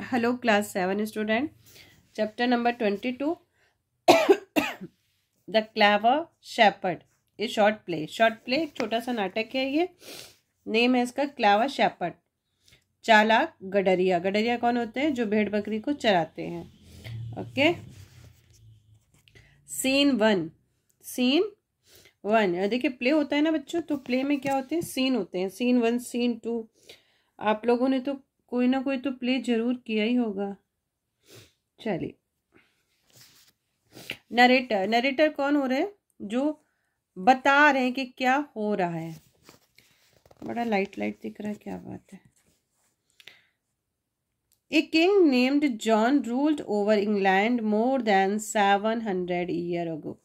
Hello class 7 student, chapter number 22 the clever shepherd. ये short play एक छोटा सा नाटक है। ये नेम है इसका क्लेवर शेपर्ड। चालाक गडरिया। गडरिया कौन होते हैं? जो भेड़ बकरी को चराते हैं। Okay, scene one. देखिए प्ले होता है ना बच्चों, तो प्ले में क्या होते हैं? सीन होते हैं। Scene 1, scene 2। आप लोगों ने तो कोई ना कोई तो प्ले जरूर किया ही होगा। चलिए, नरेटर कौन हो रहे हैं? जो बता रहे हैं कि क्या हो रहा है। बड़ा लाइट दिख रहा है, क्या बात है। A king named John ruled over England more than 700 years ago.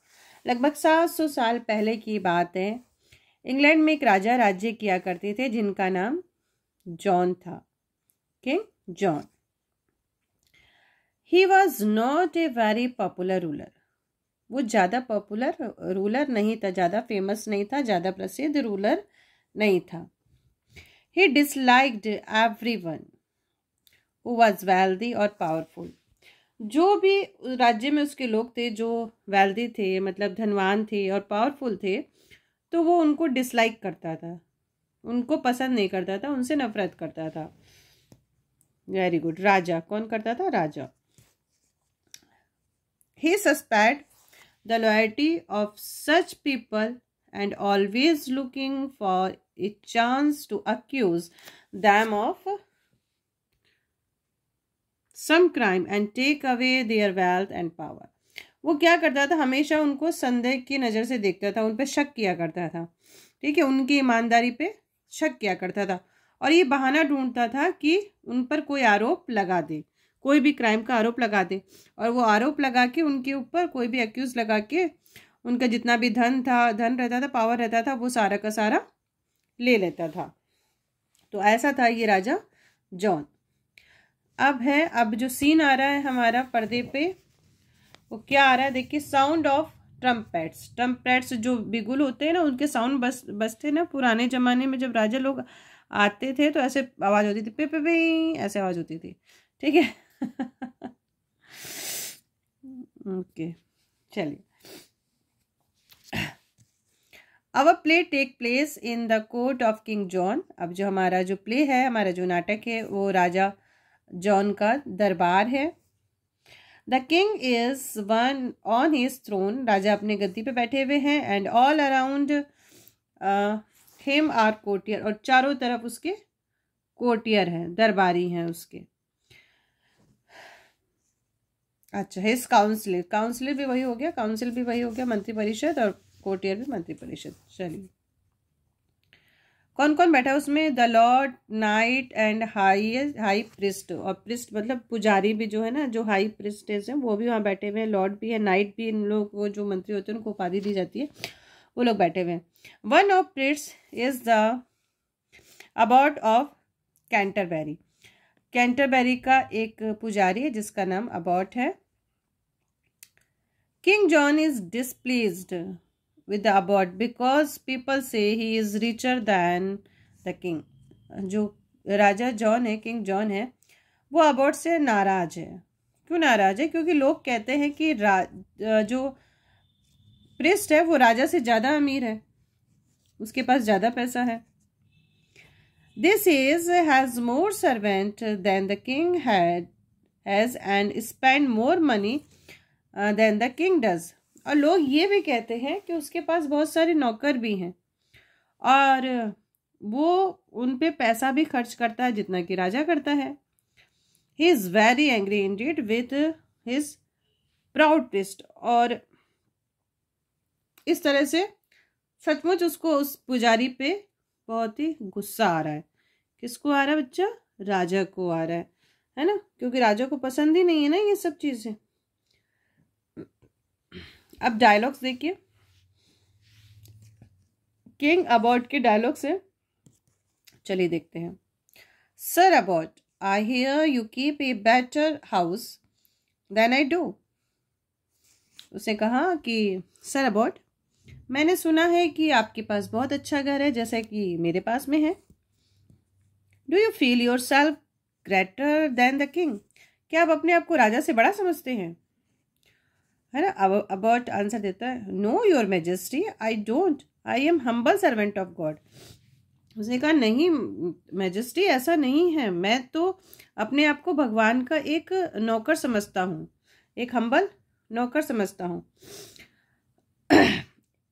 लगभग 700 साल पहले की बात है। इंग्लैंड में एक राजा राज्य किया करते थे जिनका नाम जॉन था। King John. He was not a very popular ruler. वो ज़्यादा पॉपुलर रूलर नहीं था, ज़्यादा फेमस नहीं था, ज़्यादा प्रसिद्ध रूलर नहीं था। He disliked everyone who was wealthy और पावरफुल। जो भी राज्य में उसके लोग थे जो वेल्दी थे, मतलब धनवान थे और पावरफुल थे, तो वो उनको डिसलाइक करता था, उनको पसंद नहीं करता था, उनसे नफरत करता था। Very good. राजा कौन करता था? राजा। He suspected the loyalty of such people and always looking for a chance to accuse them of some crime and take away their wealth and power. वो क्या करता था? हमेशा उनको संदेह की नज़र से देखता था, उन पर शक किया करता था। ठीक है, उनकी ईमानदारी पे शक किया करता था और ये बहाना ढूंढता था कि उन पर कोई आरोप लगा दे, कोई भी क्राइम का आरोप लगा दे, और वो आरोप लगा के उनके ऊपर कोई भी एक्यूज लगा के उनका जितना भी धन रहता था, पावर रहता था, वो सारा का सारा ले लेता था। तो ऐसा था ये राजा जॉन। अब जो सीन आ रहा है हमारा पर्दे पे, वो क्या आ रहा है? देखिए, साउंड ऑफ ट्रम्पेट्स जो बिगुल होते हैं ना, उनके साउंड बजते ना पुराने जमाने में। जब राजा लोग आते थे तो ऐसे आवाज होती थी, पे पे पे, ऐसे आवाज होती थी। ठीक है। ओके, चलिए। अब play take place in the court of king John. अब जो हमारा जो प्ले है, हमारा जो नाटक है, वो राजा जॉन का दरबार है। The king is one on his throne. राजा अपने गद्दी पे बैठे हुए हैं। And all around him are courtier. और चारों तरफ उसके कोर्टियर हैं, दरबारी हैं उसके। अच्छा, हिज काउंसिलर भी वही हो गया, काउंसिल भी वही हो गया, मंत्रिपरिषद, और कोर्टियर भी मंत्रिपरिषद। चलिए, कौन कौन बैठा है उसमें? The Lord, night and high priest. और प्रिस्ट मतलब पुजारी भी जो है ना, जो हाई प्रिस्टेस है, वो भी वहाँ बैठे हुए हैं। लॉर्ड भी है, नाइट भी। इन लोग को जो मंत्री होते हैं उनको उपाधि दी जाती है, वो लोग बैठे हुए हैं। One of priest is the abbot of Canterbury. Canterbury का एक पुजारी है जिसका नाम अबॉट है। King John is displeased with the abbot because people say he is richer than the king. जो राजा जॉन है, किंग जॉन है, वो अबॉट से नाराज है। क्यों नाराज है? क्योंकि लोग कहते हैं कि जो प्रिस्ट है वो राजा से ज्यादा अमीर है, उसके पास ज्यादा पैसा है। This is has more servant than the king has and spend more money than the king does. और लोग ये भी कहते हैं कि उसके पास बहुत सारे नौकर भी हैं और वो उन पे पैसा भी खर्च करता है जितना कि राजा करता है। He is very angry Indeed with his proud priest. और इस तरह से सचमुच उसको उस पुजारी पे बहुत ही गुस्सा आ रहा है। किसको आ रहा है बच्चा? राजा को आ रहा है ना, क्योंकि राजा को पसंद ही नहीं है ना ये सब चीजें। अब डायलॉग्स देखिए, किंग अबॉट के डायलॉग्स है। चलिए देखते हैं। Sir abbot, I hear you keep a better house than I do. उसने कहा कि सर अबॉट, मैंने सुना है कि आपके पास बहुत अच्छा घर है, जैसा कि मेरे पास में है। Do you feel your self greater than the king? क्या आप अपने आप को राजा से बड़ा समझते हैं? है ना। अबॉट आंसर देता है, know your majesty, I don't, I am humble servant of God. उसने कहा नहीं मैजेस्टी, ऐसा नहीं है, मैं तो अपने आप को भगवान का एक नौकर समझता हूँ, एक हम्बल नौकर समझता हूँ।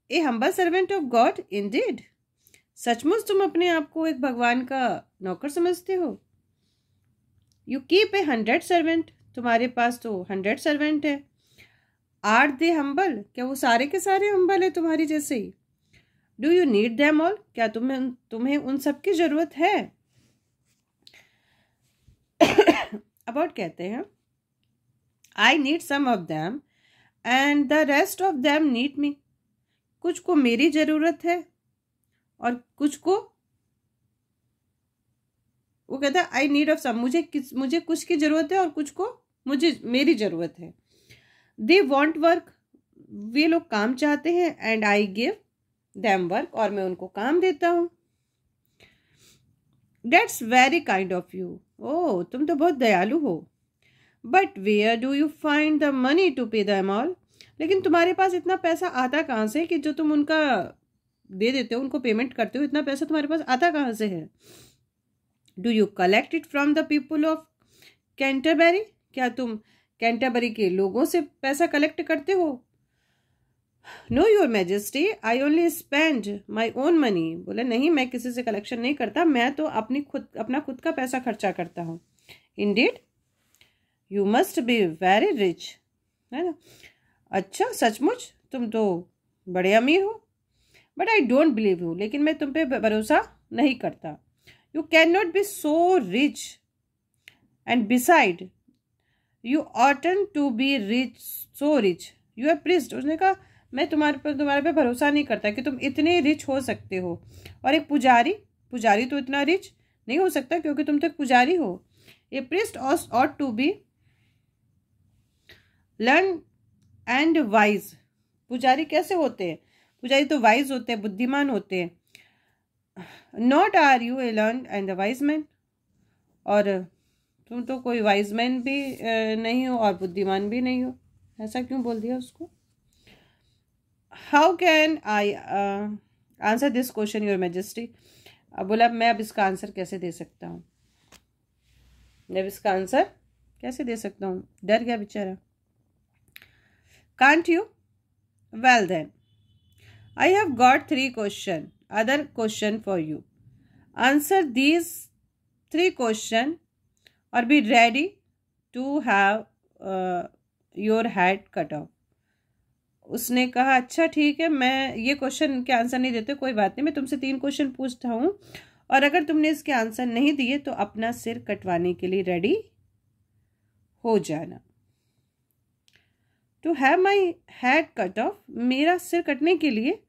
A humble servant of God indeed, सचमुच तुम अपने आप को एक भगवान का नौकर समझते हो। यू कीप ए 100 सर्वेंट, तुम्हारे पास तो 100 सर्वेंट है। आर दे हम्बल, क्या वो सारे के सारे हम्बल है तुम्हारी जैसे ही? Do you need them all, क्या तुम्हें उन सब की जरूरत है? अबाउट कहते हैं, I need some of them and the rest of them need me. कुछ को मेरी जरूरत है और कुछ को, वो कहता है आई नीड ऑफ सम, मुझे कुछ की जरूरत है और कुछ को मेरी जरूरत है। दे वॉन्ट वर्क, वे लोग काम चाहते हैं, and I give them work, और मैं उनको काम देता हूँ। That's very kind of you, ओह तुम तो बहुत दयालु हो। But where do you find the money to pay them all, लेकिन तुम्हारे पास इतना पैसा आता कहाँ से कि जो तुम उनका दे देते हो, उनको पेमेंट करते हो, इतना पैसा तुम्हारे पास आता कहाँ से है? Do you collect it from the people of Canterbury, क्या तुम कैंटरबरी के लोगों से पैसा कलेक्ट करते हो? Know your majesty, I only spend my own money, बोले नहीं मैं किसी से कलेक्शन नहीं करता, मैं तो अपना खुद का पैसा खर्चा करता हूँ। Indeed, you must be very rich, है ना। अच्छा सचमुच तुम तो बड़े अमीर हो। But I don't believe you, लेकिन मैं तुम पे भरोसा नहीं करता। You can not be so rich and beside you ought to be rich, so rich you are priest. उसने कहा मैं तुम्हारे पे भरोसा नहीं करता कि तुम इतने रिच हो सकते हो। और एक पुजारी तो इतना रिच नहीं हो सकता क्योंकि तुम तो एक पुजारी हो। A priest ought to be learn and wise, पुजारी कैसे होते हैं? पुजारी तो वाइज होते हैं, बुद्धिमान होते हैं। Not are you a learn and the wise man, और तुम तो कोई वाइज मैन भी नहीं हो और बुद्धिमान भी नहीं हो। ऐसा क्यों बोल दिया उसको? How can I answer this question your majesty, अब बोला मैं अब इसका आंसर कैसे दे सकता हूँ, मैं अब इसका आंसर कैसे दे सकता हूँ? डर गया बेचारा। Can't you? Well then, I have got 3 other question for you. Answer these 3 questions or be ready to have your head cut off. उसने कहा अच्छा ठीक है, मैं ये क्वेश्चन के आंसर नहीं देते, कोई बात नहीं, मैं तुमसे 3 क्वेश्चन पूछता हूँ और अगर तुमने इसके आंसर नहीं दिए तो अपना सिर कटवाने के लिए रेडी हो जाना। To have my head cut off, मेरा सिर कटने के लिए?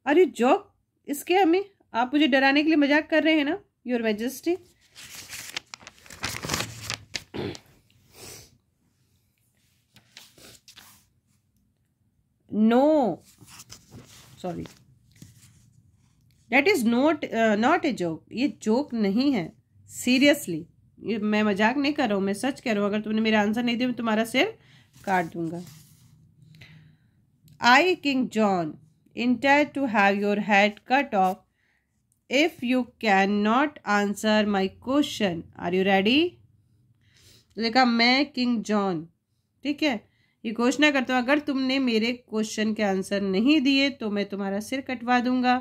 आर यू जोक, इसके हमें आप मुझे डराने के लिए मजाक कर रहे हैं ना your majesty? No sorry, that is not a joke, ये जोक नहीं है, सीरियसली ये मैं मजाक नहीं कर रहा हूँ, मैं सच कह रहा हूँ। अगर तुमने मेरा आंसर नहीं दिया मैं तुम्हारा सिर काट दूंगा। I, King John, intend to have your head cut off if you cannot answer my question. Are you ready? तो देखा मैं किंग जॉन, ठीक है, ये घोषणा करता हूँ अगर तुमने मेरे क्वेश्चन के आंसर नहीं दिए तो मैं तुम्हारा सिर कटवा दूंगा।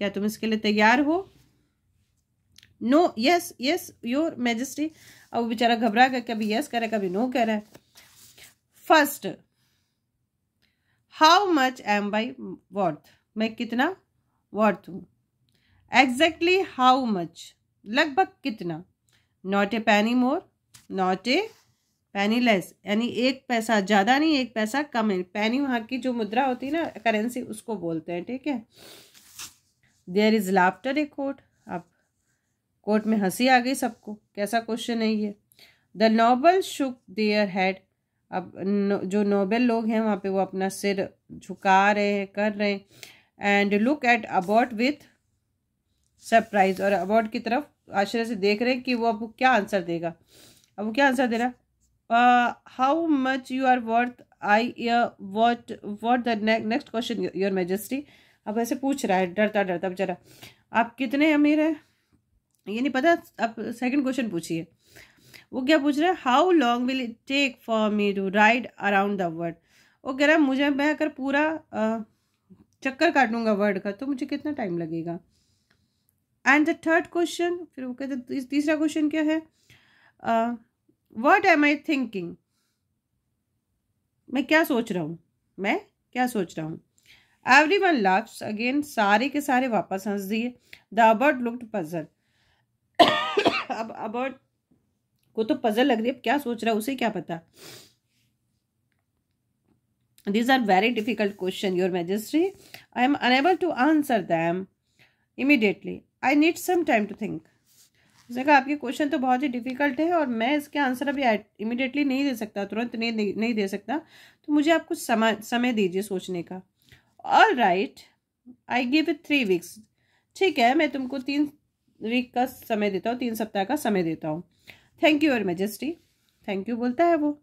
क्या तुम इसके लिए तैयार हो? No, yes yes your majesty. अब वो बेचारा घबरा गया, कभी यस कह रहा है कभी नो कह रहा है। First, how much am I worth, मैं कितना वर्थ हूँ। एग्जैक्टली हाउ मच, लगभग कितना। नॉट ए पैनी मोर, नॉट ए पैनी लेस, यानी 1 पैसा ज़्यादा नहीं 1 पैसा कम है। पैनी वहाँ की जो मुद्रा होती है ना, करेंसी, उसको बोलते हैं, ठीक है। There is laughter a court, अब कोर्ट में हंसी आ गई सबको, कैसा क्वेश्चन है ये। The noble shook their head, अब जो नोबेल लोग हैं वहाँ पे वो अपना सिर झुका रहे हैं, कर रहे हैं। And look at abbot with surprise, और अबॉट की तरफ आश्चर्य से देख रहे हैं कि वो अब क्या आंसर देगा। अब वो क्या आंसर दे रहा, how much you are worth, I what the next question your majesty. अब ऐसे पूछ रहा है डरता डरता बेचारा, आप कितने अमीर हैं ये नहीं पता। अब सेकंड क्वेश्चन पूछिए, वो क्या पूछ रहा है, how long will it take for me to ride around the world. वो कह रहा है मुझे, मैं अगर पूरा चक्कर काटूंगा वर्ल्ड का तो मुझे कितना टाइम लगेगा। एंड द थर्ड क्वेश्चन, फिर वो कहते तीसरा क्वेश्चन क्या है, व्हाट एम आई थिंकिंग, मैं क्या सोच रहा हूँ, मैं क्या सोच रहा हूँ। एवरीवन लाफ्स अगेन, सारे के सारे वापस हंस दिए। द अबर्ड लुक्ड पजल, अब अबर्ड को तो पजल लग रही है, क्या सोच रहा है उसे क्या पता। These are very difficult questions, Your Majesty. I am unable to answer them immediately. I need some time to think. उसने कहा आपके क्वेश्चन तो बहुत ही डिफिकल्ट है और मैं इसके आंसर अभी इमिडिएटली नहीं दे सकता, तुरंत नहीं दे सकता, तो मुझे आप कुछ समय दीजिए सोचने का। All right, I give it 3 weeks. ठीक है, मैं तुमको 3 वीक का समय देता हूँ, 3 सप्ताह का समय देता हूँ। Thank you your majesty. Thank you बोलता है वो।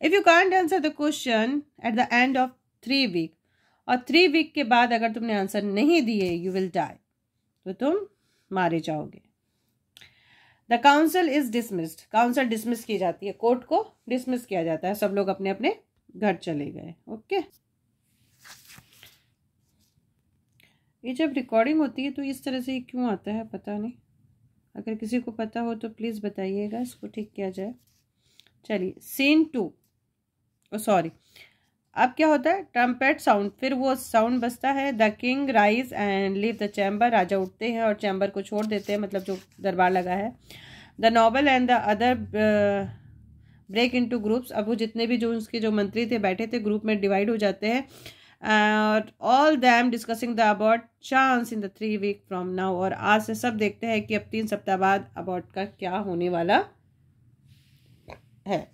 If you can't answer the question at the end of 3 week, और 3 week के बाद अगर तुमने आंसर नहीं दिए, यू विल डाई, तो तुम मारे जाओगे। The council is dismissed, council dismiss की जाती है, कोर्ट को डिसमिस किया जाता है, सब लोग अपने अपने घर चले गए। ओके, ये जब रिकॉर्डिंग होती है तो इस तरह से क्यों आता है पता नहीं, अगर किसी को पता हो तो प्लीज़ बताइएगा, इसको ठीक किया जाए। चलिए सीन 2, सॉरी, अब क्या होता है, ट्रम्पेट साउंड, फिर वो साउंड बजता है। The king rise and leave the chamber, राजा उठते हैं और चैम्बर को छोड़ देते हैं, मतलब जो दरबार लगा है। The noble and the other break into groups, अब वो जितने भी जो उसके जो मंत्री थे बैठे थे ग्रुप में डिवाइड हो जाते हैं। All them discussing the about chance in the 3 week from now, और आज से सब देखते हैं कि अब 3 सप्ताह बाद अबाउट का क्या होने वाला है।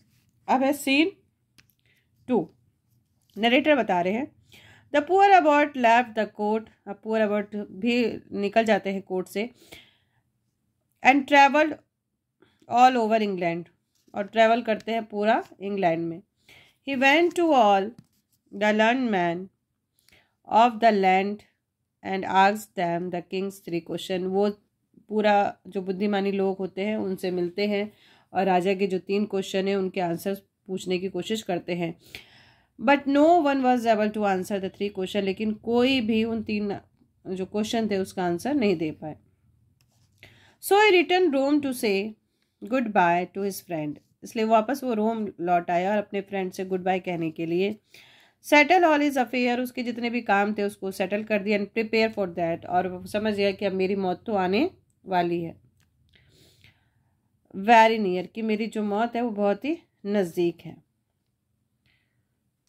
अब है सीन 2, नरेटर बता रहे हैं। The poor abbot left the court, अब पुअर अबाउट भी निकल जाते हैं कोर्ट से। And travelled all over England, और ट्रेवल करते हैं पूरा इंग्लैंड में। He went to all the learn man of the land and asked them the king's 3 question, वो पूरा जो बुद्धिमानी लोग होते हैं उनसे मिलते हैं और राजा के जो 3 क्वेश्चन हैं उनके आंसर पूछने की कोशिश करते हैं। But no one was able to answer the 3 question, लेकिन कोई भी उन 3 जो क्वेश्चन थे उसका आंसर नहीं दे पाए। सो ही रिटर्न रोम टू से good by two his friend, इसलिए वापस वो रोम लौट आया और अपने फ्रेंड से गुड बाय कहने के लिए। सेटल ऑल हिज अफेयर, उसके जितने भी काम थे उसको सेटल कर दिया। एंड प्रिपेयर फॉर दैट, और वो समझ गया कि अब मेरी मौत तो आने वाली है। वेरी नियर, कि मेरी जो मौत है वो बहुत ही नज़दीक है।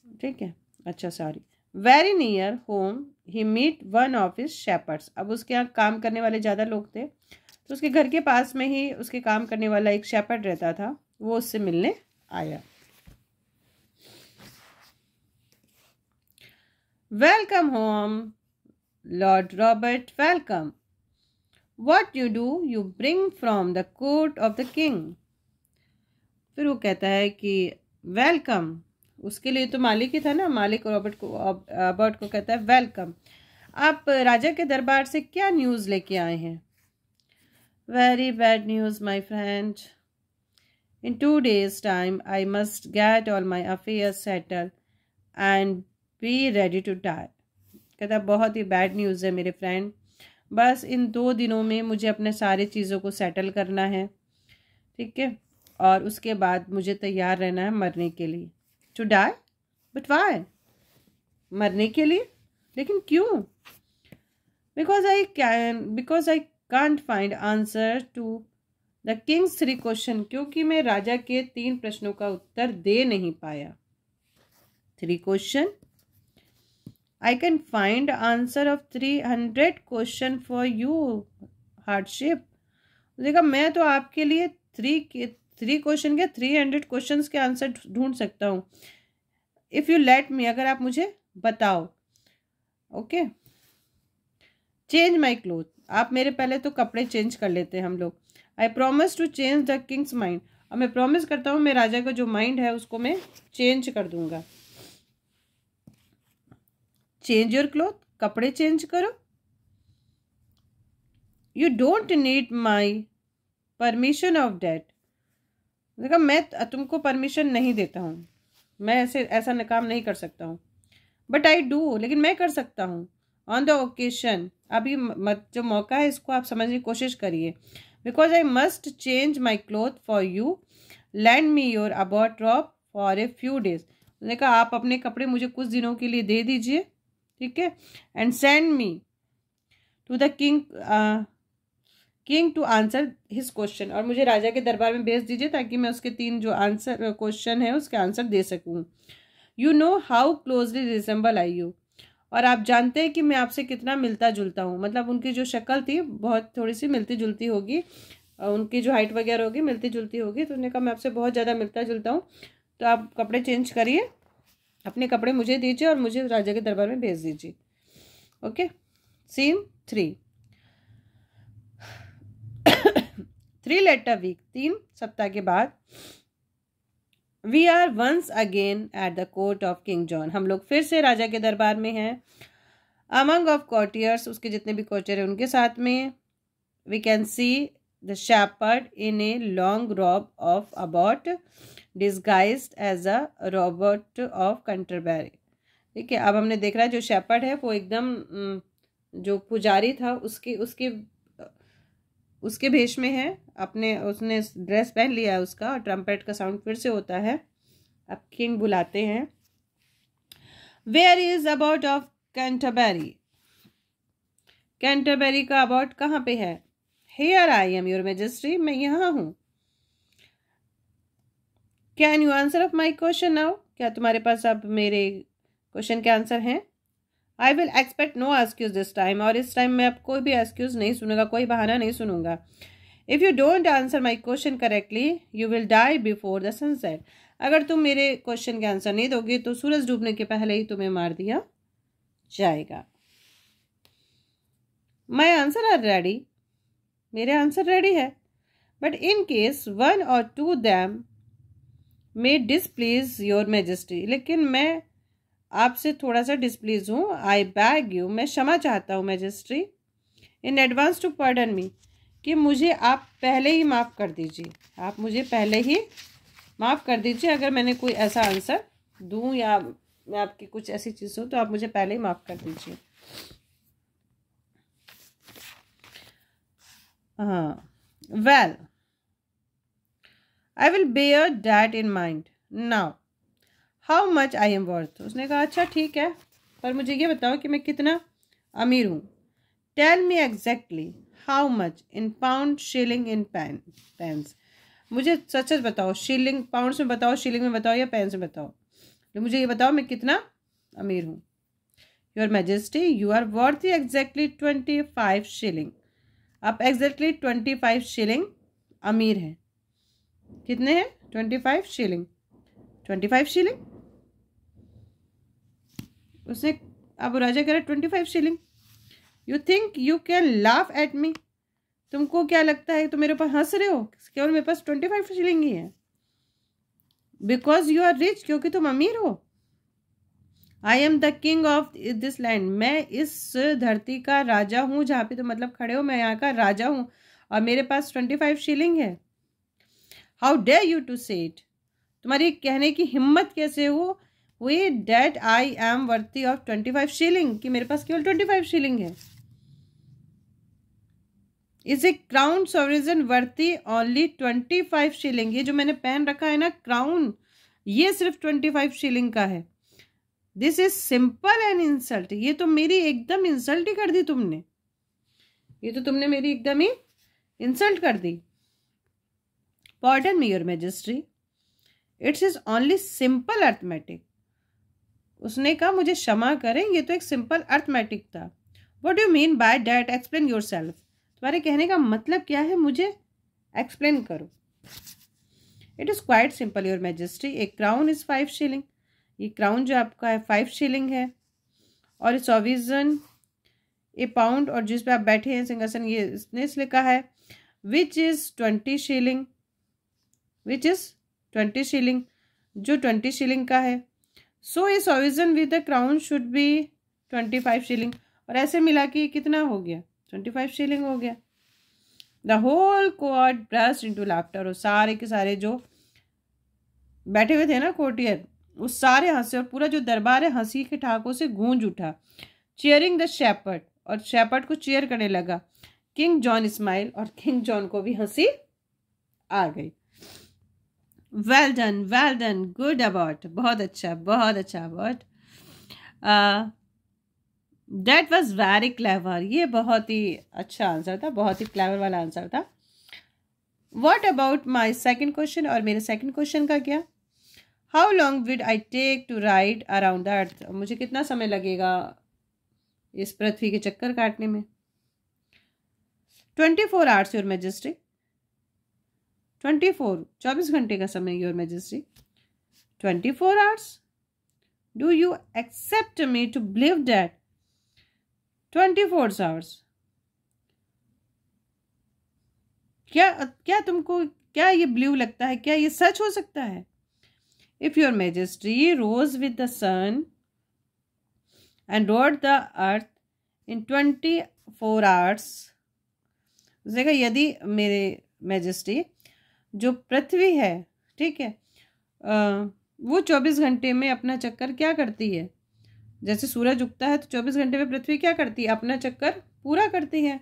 ठीक है, अच्छा sorry, very near home he meet one of his shepherds, अब उसके यहाँ काम करने वाले ज़्यादा लोग थे तो उसके घर के पास में ही उसके काम करने वाला एक शेपर्ड रहता था, वो उससे मिलने आया। Welcome home Lord Robert, welcome. What you do, you bring from the court of the king. फिर वो कहता है कि वेलकम, उसके लिए तो मालिक ही था ना, मालिक रॉबर्ट को कहता है वेलकम, आप राजा के दरबार से क्या न्यूज़ लेके आए हैं। Very bad news my friend, in 2 days time I must get all my affairs settle and be ready to die. कहता बहुत ही बैड न्यूज़ है मेरे फ्रेंड, बस इन 2 दिनों में मुझे अपने सारी चीज़ों को सेटल करना है, ठीक है, और उसके बाद मुझे तैयार रहना है मरने के लिए। टू डाई, बट वाई, मरने के लिए, लेकिन क्यों। Because I can't find answer to the king's 3 question, क्योंकि मैं राजा के 3 प्रश्नों का उत्तर दे नहीं पाया। 3 question, I can find answer of 300 question for you hardship. देखा, मैं तो आपके लिए 3 क्वेश्चन के 300 क्वेश्चन के आंसर ढूंढ सकता हूँ, इफ़ यू लेट मी, अगर आप मुझे बताओ। ओके, चेंज माई क्लोथ, आप मेरे पहले तो कपड़े चेंज कर लेते हैं हम लोग। I promise to change the king's mind, और मैं प्रॉमिस करता हूँ मैं राजा का जो माइंड है उसको मैं चेंज कर दूंगा। चेंज योर क्लोथ, कपड़े चेंज करो। You don't need my permission of that, देखा मैं तुमको परमिशन नहीं देता हूँ, मैं ऐसा काम नहीं कर सकता हूँ। बट आई डू, लेकिन मैं कर सकता हूँ। ऑन द ओकेशन, अभी जो मौका है इसको आप समझने की कोशिश करिए। Because I must change my cloth for you, land me your about drop for a few days. उसने कहा आप अपने कपड़े मुझे कुछ दिनों के लिए दे दीजिए, ठीक है। And send me to the king to answer his question, और मुझे राजा के दरबार में भेज दीजिए ताकि मैं उसके 3 जो आंसर क्वेश्चन है उसके आंसर दे सकूं। You know how closely resemble I you, और आप जानते हैं कि मैं आपसे कितना मिलता जुलता हूँ। मतलब उनकी जो शक्ल थी बहुत थोड़ी सी मिलती जुलती होगी, उनकी जो हाइट वगैरह होगी मिलती जुलती होगी, तो उन्होंने कहा मैं आपसे बहुत ज़्यादा मिलता जुलता हूँ, तो आप कपड़े चेंज करिए, अपने कपड़े मुझे दीजिए और मुझे राजा के दरबार में भेज दीजिए। Okay, scene 3। 3 लेटर वीक, 3 सप्ताह के बाद, we are once again at the court of king John, हम लोग फिर से राजा के दरबार में हैं। अमंग ऑफ कॉर्टियर्स, उसके जितने भी कॉर्टियर हैं उनके साथ में, we can see the shepherd in a long robe of abbot disguised as a abbot of Canterbury. ठीक है, अब हमने देख रहा है जो शेपर्ड है वो एकदम जो पुजारी था उसके उसके उसके भेष में है, अपने उसने ड्रेस पहन लिया है उसका, और ट्रम्पेट का साउंड फिर से होता है। अब किंग बुलाते हैं। Where is abbot of Canterbury, Canterbury का अबाउट कहाँ पे है? Here I am your majesty, मैं यहाँ हूँ। Can you answer of my question now, क्या तुम्हारे पास अब मेरे क्वेश्चन के आंसर हैं? I will expect no excuse this time, और इस टाइम मैं अब कोई भी एक्सक्यूज नहीं सुनूंगा, कोई बहाना नहीं सुनूंगा। If you don't answer my question correctly you will die before the sunset, अगर तुम मेरे क्वेश्चन के आंसर नहीं दोगे तो सूरज डूबने के पहले ही तुम्हें मार दिया जाएगा। माई आंसर आर रेडी, मेरे आंसर रेडी है। But in case 1 or 2 them may displease your majesty, लेकिन मैं आपसे थोड़ा सा डिसप्लीज हूँ। आई बैग यू, मैं क्षमा चाहता हूँ majesty, in advance to pardon me, कि मुझे आप पहले ही माफ़ कर दीजिए, आप मुझे पहले ही माफ़ कर दीजिए। अगर मैंने कोई ऐसा आंसर दूँ या मैं आपकी कुछ ऐसी चीज़ हो तो आप मुझे पहले ही माफ़ कर दीजिए। हाँ, well I will bear that in mind now how much I am worth. उसने कहा अच्छा ठीक है, पर मुझे ये बताओ कि मैं कितना अमीर हूँ। Tell me exactly how much in pound shilling in pence, मुझे सच सच बताओ, शिलिंग पाउंड्स में बताओ, शिलिंग में बताओ या पेंस में बताओ, तो मुझे ये बताओ मैं कितना अमीर हूँ। Your majesty you are worth exactly 25 shilling, आप एग्जैक्टली 25 शिलिंग अमीर हैं। कितने हैं? 25 शिलिंग, 25 शिलिंग। उसने अब राजा कह रहा 25 shilling. You think you can laugh at me, तुमको क्या लगता है तो मेरे ऊपर हंस रहे हो? केवल मेरे पास 25 शिलिंग ही है। बिकॉज यू आर रिच, क्योंकि तुम अमीर हो। I am the king of this land, मैं इस धरती का राजा हूँ, जहाँ पे तुम मतलब खड़े हो मैं यहाँ का राजा हूँ, और मेरे पास 25 शिलिंग है। How dare you to say it, तुम्हारी कहने की हिम्मत कैसे हुई that I am worthy of 25 shilling, कि मेरे पास केवल 25 शिलिंग है। Is a crown sovereign worthy only 25 shilling, ये जो मैंने पहन रखा है ना क्राउन, ये सिर्फ 25 शिलिंग का है। This is simple and insult, ये तो मेरी एकदम इंसल्ट ही कर दी तुमने, ये तो तुमने मेरी एकदम ही इंसल्ट कर दी। Pardon me, your majesty, it's is only simple arithmetic. उसने कहा मुझे क्षमा करें, ये तो एक सिंपल अर्थमेटिक था। What do you mean by that? Explain yourself. तुम्हारे कहने का मतलब क्या है, मुझे एक्सप्लेन करो। It is quite simple your majesty, a crown is 5 shilling, ये क्राउन जो आपका है 5 शिलिंग है, और इट्स ऑविजन ए पाउंड, और जिस पे आप बैठे हैं सिंहासन, ये इसने लिखा है which is 20 shilling, which is 20 shilling, जो 20 शीलिंग का है। So a sovereign with the crown should be 25 shilling, और ऐसे मिला के कितना हो गया, 25 शीलिंग हो गया। The whole court burst into laughter, और सारे के सारे जो बैठे हुए थे ना कोर्टियर, वो सारे हंसे, और पूरा जो दरबार है हंसी के ठाकों से गूंज उठा। चीयरिंग द शेपर्ड, और शेपर्ड को चीयर करने लगा। किंग जॉन स्माइल, और किंग जॉन को भी हंसी आ गई। वेल डन, गुड अबाउट, बहुत अच्छा abbot. That was very clever, ये बहुत ही अच्छा आंसर था, बहुत ही क्लेवर वाला आंसर था। What about my second question, और मेरे सेकेंड क्वेश्चन का क्या? How long would I take to ride around the earth, मुझे कितना समय लगेगा इस पृथ्वी के चक्कर काटने में? 24 आवर्स योर मैजेस्टी, 24 घंटे का समय your majesty. 24 hours, do you accept me to believe that 24 hours? क्या तुमको क्या ये बिलीव लगता है, क्या ये सच हो सकता है? If your majesty rose with the sun and rode the earth in 24 hours, उसने कहा यदि मेरे मैजेस्टी जो पृथ्वी है, ठीक है, वो 24 घंटे में अपना चक्कर क्या करती है? जैसे सूरज उगता है तो 24 घंटे में पृथ्वी क्या करती है? अपना चक्कर पूरा करती है।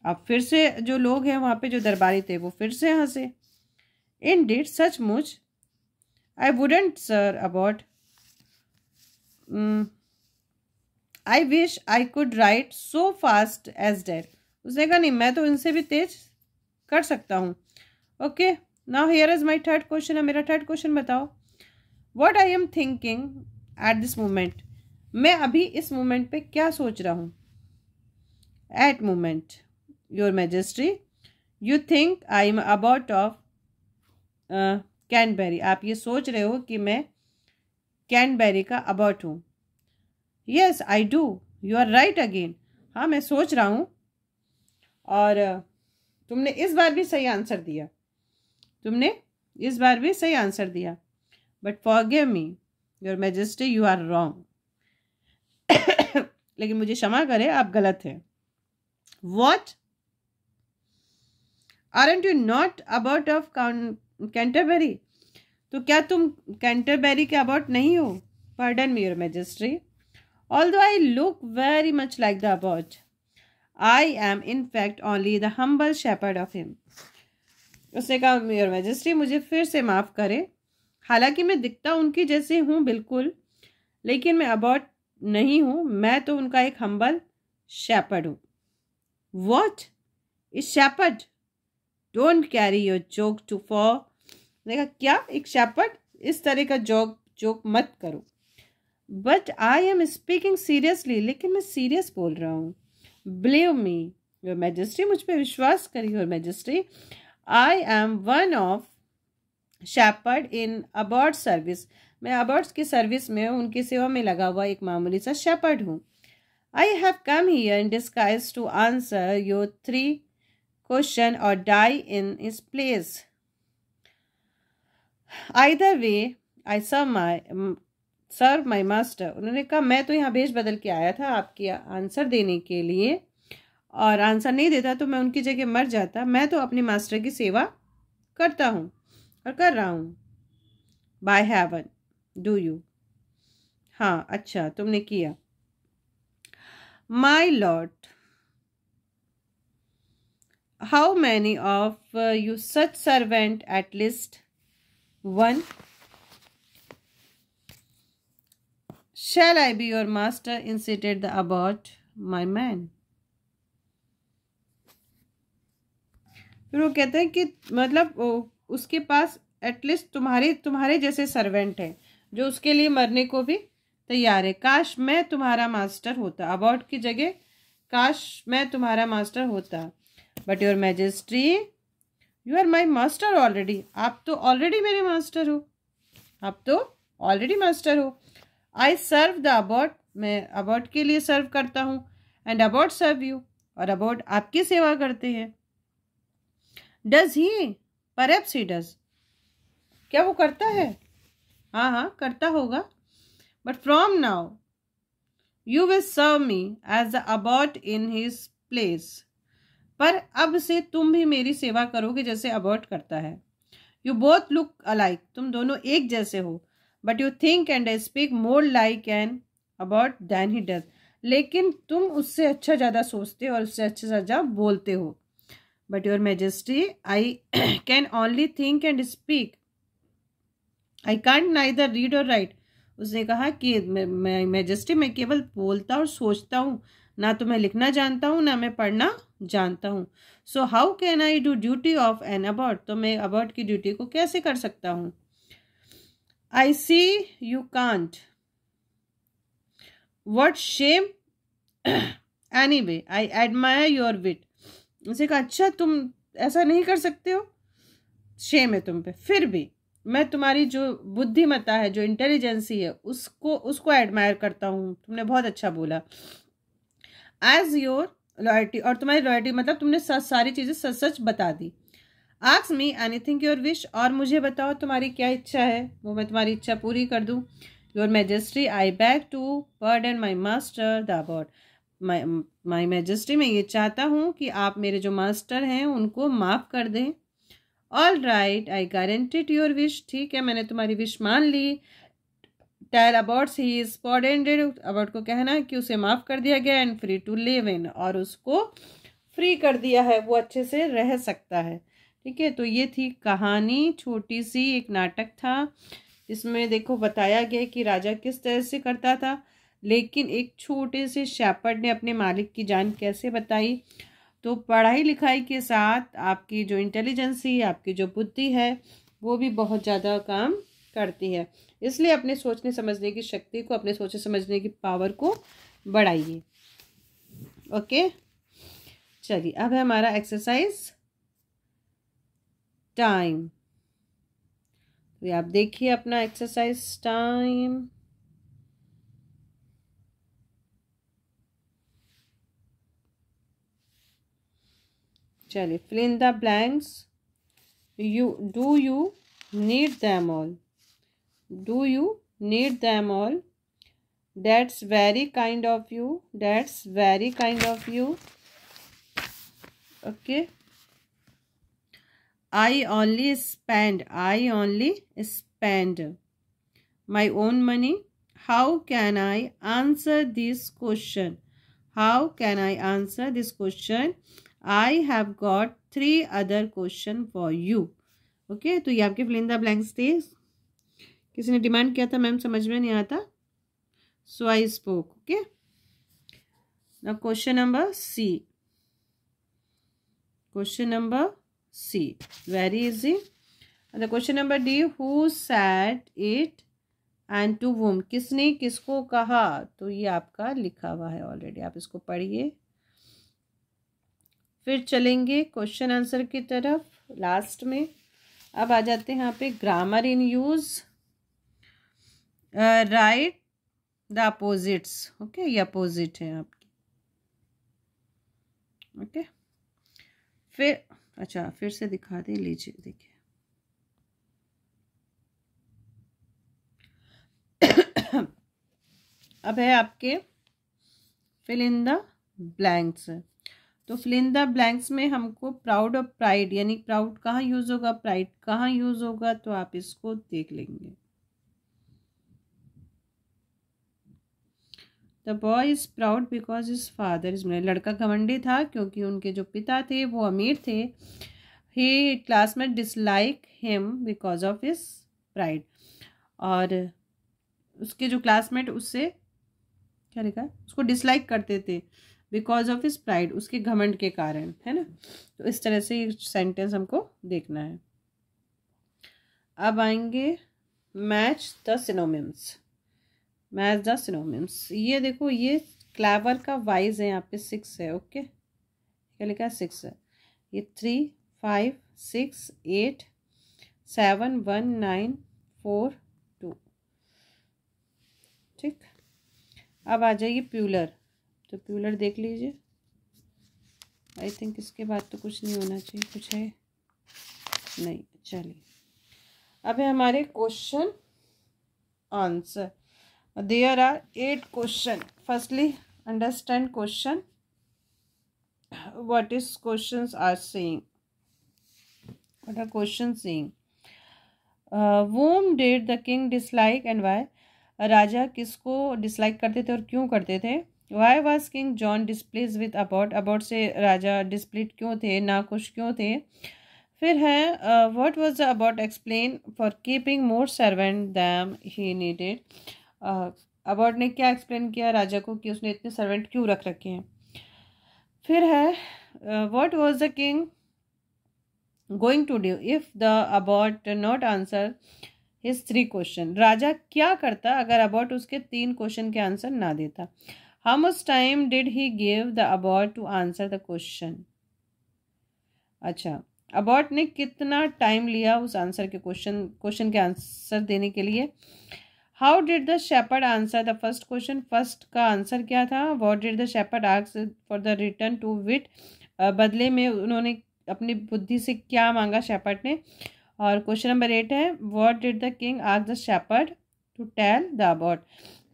अब फिर से जो लोग हैं वहां पे जो दरबारी थे वो फिर से हंसे। Indeed, सचमुच, I wouldn't, sir, about. I wish I could write so fast as that. उसने कहा नहीं, मैं तो इनसे भी तेज कर सकता हूँ। Okay, now here is my third question. मेरा थर्ड क्वेश्चन बताओ। What I am thinking at this moment, मैं अभी इस मोमेंट पे क्या सोच रहा हूँ? At moment, your majesty, you think I am about of cranberry, आप ये सोच रहे हो कि मैं कैनबेरी का अबाउट हूँ। Yes I do, you are right again, हाँ मैं सोच रहा हूँ, और तुमने इस बार भी सही आंसर दिया, but forgive me your majesty, you are wrong. लेकिन मुझे क्षमा करें, आप गलत हैं। What, aren't you not abbot of Canterbury, तो क्या तुम कैंटरबरी के अबाउट नहीं हो? Pardon me, your majesty, although I look very much like the abbot, I am in fact only the humble shepherd of him. उसने कहा your majesty, मुझे फिर से माफ करें, हालांकि मैं दिखता उनकी जैसे हूँ बिल्कुल, लेकिन मैं अबाउट नहीं हूँ, मैं तो उनका एक हम्बल शेपर्ड हूँ। What is shepherd? Don't carry your joke too far. देखा क्या, एक शेपर्ड, इस तरह का जोक मत करो। But I am speaking seriously, लेकिन मैं सीरियस बोल रहा हूँ। बिलीव मी योर मैजेस्टी, मुझ पर विश्वास करिए your majesty, I am one of shepherd in abbot service, मैं अबाउट्स की सर्विस में, उनकी सेवा में लगा हुआ एक मामूली सा शेपर्ड हूँ। I have come here in disguise to answer your 3 question और die in his place. Either way, I serve my master. उन्होंने कहा मैं तो यहाँ भेष बदल के आया था आपके आंसर देने के लिए, और आंसर नहीं देता तो मैं उनकी जगह मर जाता। मैं तो अपने मास्टर की सेवा करता हूँ और कर रहा हूँ। By heaven, do you? हाँ, अच्छा तुमने किया। My lord, how many of you such servant? At least 1. Shall I be your master? Insisted the abbot, my man. फिर वो कहते हैं कि मतलब उसके पास एटलीस्ट तुम्हारे जैसे सर्वेंट है जो उसके लिए मरने को भी तैयार है। काश मैं तुम्हारा मास्टर होता, अबाउट की जगह काश मैं तुम्हारा मास्टर होता। But your majesty, you are my master already, आप तो ऑलरेडी मेरे मास्टर हो, आप तो ऑलरेडी मास्टर हो। आई सर्व द अबाउट मैं अबाउट के लिए सर्व करता हूँ, एंड अबाउट सर्व यू, और अबाउट आपकी सेवा करते हैं। Does he, perhaps he does, क्या वो करता है? हाँ हाँ करता होगा। But from now you will serve me as the abbot in his place, पर अब से तुम भी मेरी सेवा करोगे जैसे अबाउट करता है। यू बोथ लुक अलाइक, तुम दोनों एक जैसे हो, but you think and speak more like an abbot than he does, लेकिन तुम उससे अच्छा ज़्यादा सोचते हो और उससे अच्छा ज़्यादा बोलते हो। But your majesty I can only think and speak, I can't neither read और राइट। उसने कहा कि मैजेस्टी मैं केवल बोलता और सोचता हूँ, ना तो मैं लिखना जानता हूँ ना मैं पढ़ना जानता हूँ। So how can I do duty of an abbot, तो मैं अबाउट की ड्यूटी को कैसे कर सकता हूँ? I see you can't, what shame, anyway I admire your wit. उसे कहा अच्छा तुम ऐसा नहीं कर सकते हो, शेम है तुम पे, फिर भी मैं तुम्हारी जो बुद्धिमत्ता है, जो इंटेलिजेंसी है, उसको एडमायर करता हूँ। तुमने बहुत अच्छा बोला। एज योर लॉयल्टी, और तुम्हारी लॉयल्टी मतलब तुमने सारी चीज़ें सच सच बता दी। Ask me anything your wish, और मुझे बताओ तुम्हारी क्या इच्छा है, वो मैं तुम्हारी इच्छा पूरी कर दूँ। Your majesty I beg to pardon my master the abbot, my majesty मैं ये चाहता हूँ कि आप मेरे जो मास्टर हैं उनको माफ़ कर दें। All right I guaranteed your wish, ठीक है मैंने तुम्हारी विश मान ली। Tell abbot he is pardoned, abbot को कहना कि उसे माफ़ कर दिया गया, and free to live in, और उसको फ्री कर दिया है, वो अच्छे से रह सकता है। ठीक है, तो ये थी कहानी, छोटी सी एक नाटक था। इसमें देखो बताया गया कि राजा किस तरह से करता था, लेकिन एक छोटे से शेपर्ड ने अपने मालिक की जान कैसे बताई। तो पढ़ाई लिखाई के साथ आपकी जो इंटेलिजेंसी, आपकी जो बुद्धि है, वो भी बहुत ज़्यादा काम करती है। इसलिए अपने सोचने समझने की शक्ति को, अपने सोचने समझने की पावर को बढ़ाइए। ओके, चलिए अब है हमारा एक्सरसाइज टाइम। तो आप देखिए अपना एक्सरसाइज टाइम। चलिए, fill in the blanks. Do you need them all? Do you need them all? That's very kind of you. That's very kind of you. Okay. I only spend my own money. How can I answer this question? How can I answer this question? I have got 3 other question for you. Okay, तो ये आपके fill in the blanks थे। किसी ने demand किया था ma'am समझ में नहीं आता, so I spoke. Okay, now question number C. Question number C, very easy. And the question number D, who said it and to whom, किसने किसको कहा, तो ये आपका लिखा हुआ है ऑलरेडी, आप इसको पढ़िए। फिर चलेंगे क्वेश्चन आंसर की तरफ लास्ट में। अब आ जाते हैं यहाँ पे grammar in use. Right the opposites. Okay, ये अपोजिट है आपकी। ओके, फिर अच्छा फिर से दिखा दे, लीजिए देखिए। अब है आपके फिल इन द ब्लैंक्स। तो फिल इन द ब्लैंक्स में हमको प्राउड और प्राइड, यानी प्राउड कहाँ यूज होगा, प्राइड कहाँ यूज होगा, तो आप इसको देख लेंगे। The boy is proud because his father is millionaire, लड़का घमंडी था क्योंकि उनके जो पिता थे वो अमीर थे। He classmate dislike him because of his pride, और उसके जो क्लासमेट उससे क्या लिखा है, उसको डिसलाइक करते थे बिकॉज ऑफ हिज प्राइड, उसके घमंड के कारण, है ना। तो इस तरह से ये सेंटेंस हमको देखना है। अब आएंगे match the synonyms. Match the synonyms, ये देखो ये क्लेवर का वाइज है, यहाँ पे 6 है। ओके, क्या लिखा है, 6 है। ये 3, 5, 6, 8, 7, 1, 9, 4, 2। ठीक, अब आ जाइए प्यूलर। तो प्यूलर देख लीजिए। आई थिंक इसके बाद तो कुछ नहीं होना चाहिए। कुछ है? नहीं। चलिए अब है हमारे question answer. There are 8 question. Firstly understand question, what is questions are saying, what are questions saying. Whom did the king dislike and why? राजा किसको डिसलाइक करते थे और क्यों करते थे? Why was King John displeased with Abbott? Abbot से राजा डिस्प्लीट क्यों थे, नाखुश क्यों थे? फिर है what was the Abbott explain for keeping more servant than he needed? Abbot ने क्या एक्सप्लेन किया राजा को कि उसने इतने सर्वेंट क्यों रख रखे हैं? फिर है what was the king going to do if the abbot not answer his 3 question? राजा क्या करता अगर अबॉट उसके 3 क्वेश्चन के आंसर ना देता? How much time did he give the abbot to answer the question? अच्छा, अबॉट ने कितना टाइम लिया उस आंसर के क्वेश्चन के आंसर देने के लिए? How did the shepherd answer the first question? First का आंसर क्या था? What did the shepherd ask for the return to wit? बदले में उन्होंने अपनी बुद्धि से क्या मांगा शेपर्ड ने? और क्वेश्चन नंबर 8 है what did the king ask the shepherd to tell the abbot?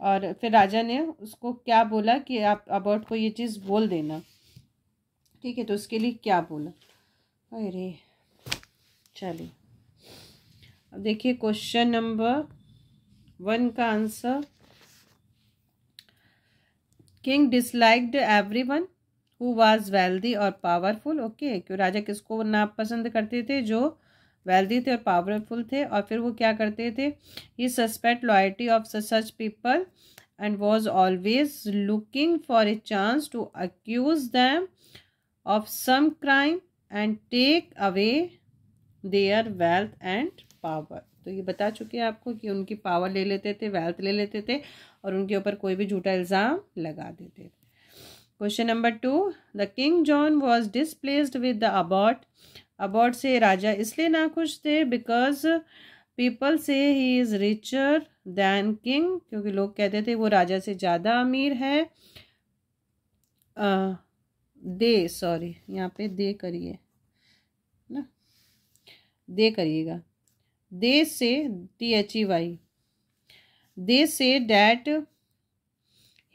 और फिर राजा ने उसको क्या बोला कि आप अबॉट को ये चीज़ बोल देना। ठीक है, तो उसके लिए क्या बोला? अरे चलिए अब देखिए क्वेश्चन नंबर 1 का answer. King disliked everyone who was wealthy और पावरफुल। ओके, क्यों राजा किसको नापसंद करते थे? जो वेल्दी थे और पावरफुल थे। और फिर वो क्या करते थे? He suspect loyalty of such people and was always looking for a chance to accuse them of some crime and take away their wealth and power. तो ये बता चुके हैं आपको कि उनकी पावर ले लेते थे, वेल्थ ले लेते थे और उनके ऊपर कोई भी झूठा इल्ज़ाम लगा देते थे। Question number 2, the king John was displeased with the abbot. Abbot से राजा इसलिए नाखुश थे because people say he is richer than king, क्योंकि लोग कहते थे वो राजा से ज़्यादा अमीर है। सॉरी यहाँ पे दे करिए ना, दे करिएगा। They say THEY. They say that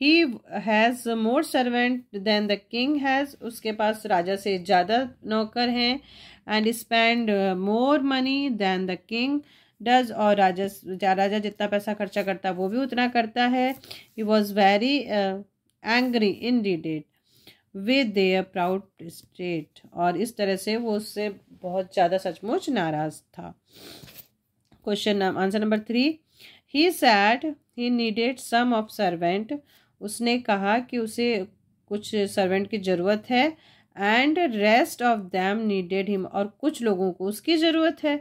he has more servant than the king has. उसके पास राजा से ज़्यादा नौकर हैं and spend more money than the king does. और राजा जितना पैसा खर्चा करता वो भी उतना करता है. He was very angry indeed with their proud state. और इस तरह से वो उससे बहुत ज़्यादा सचमुच नाराज़ था. Question answer number 3, he said he needed some of servant. उसने कहा कि उसे कुछ सर्वेंट की ज़रूरत है and rest of them needed him, और कुछ लोगों को उसकी ज़रूरत है।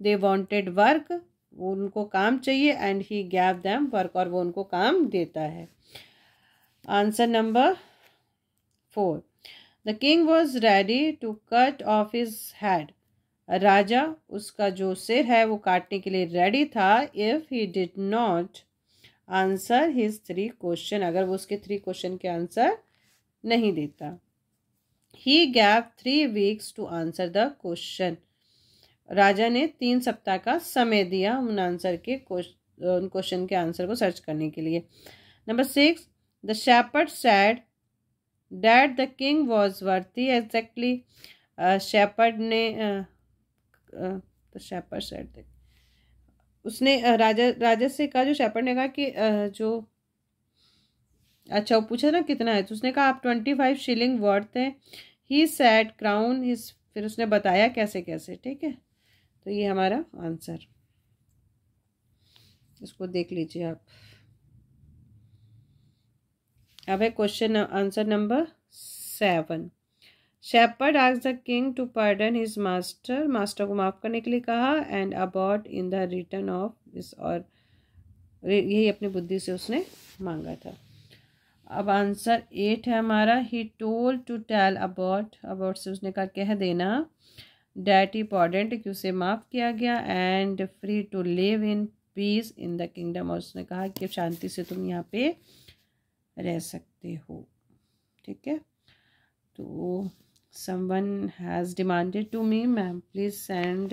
दे वांटेड वर्क, उनको काम चाहिए and he gave them work, और वो उनको काम देता है। Answer number 4, the king was ready to cut off his head. राजा उसका जो सिर है वो काटने के लिए रेडी था if he did not answer his 3 question, अगर वो उसके 3 क्वेश्चन के आंसर नहीं देता। He gave 3 weeks to answer the question. राजा ने 3 सप्ताह का समय दिया उन क्वेश्चन के आंसर को सर्च करने के लिए। Number 6, the shepherd said that the king was worthy. Exactly shepherd ने तो शेपर्ड सेड, उसने राजा से कहा, जो शेपर्ड ने कहा कि जो अच्छा वो पूछा ना कितना है, तो उसने कहा आप 25 शिलिंग वर्थ है। ही सेड क्राउन हिज, फिर उसने बताया कैसे कैसे। ठीक है, तो ये हमारा आंसर, इसको देख लीजिए आप। अब है question answer number 7, shepherd asked the king to pardon his master. Master को माफ़ करने के लिए कहा and abbot in the return of this, और यही अपनी बुद्धि से उसने मांगा था। अब आंसर 8 है हमारा, he told to tell abbot. Abbot से उसने कहा कह देना डैट ही पार्डन्ड, कि उसे माफ़ किया गया and free to live in peace in the kingdom, और उसने कहा कि शांति से तुम यहाँ पे रह सकते हो। ठीक है, तो someone has demanded to me, ma'am, please send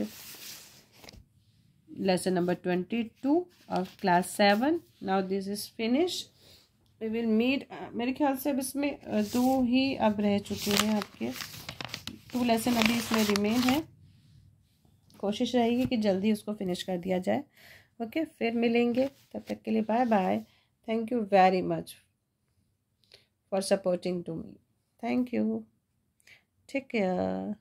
lesson number 22 of class 7. Now this is finished. We will meet. मेरे ख्याल से अब इसमें दो ही अब रह चुके हैं आपके, 2 लेसन अभी इसमें रिमेन है। कोशिश रहेगी कि जल्दी उसको फिनिश कर दिया जाए। ओके, फिर मिलेंगे, तब तक के लिए bye bye. Thank you very much for supporting to me. Thank you, take care.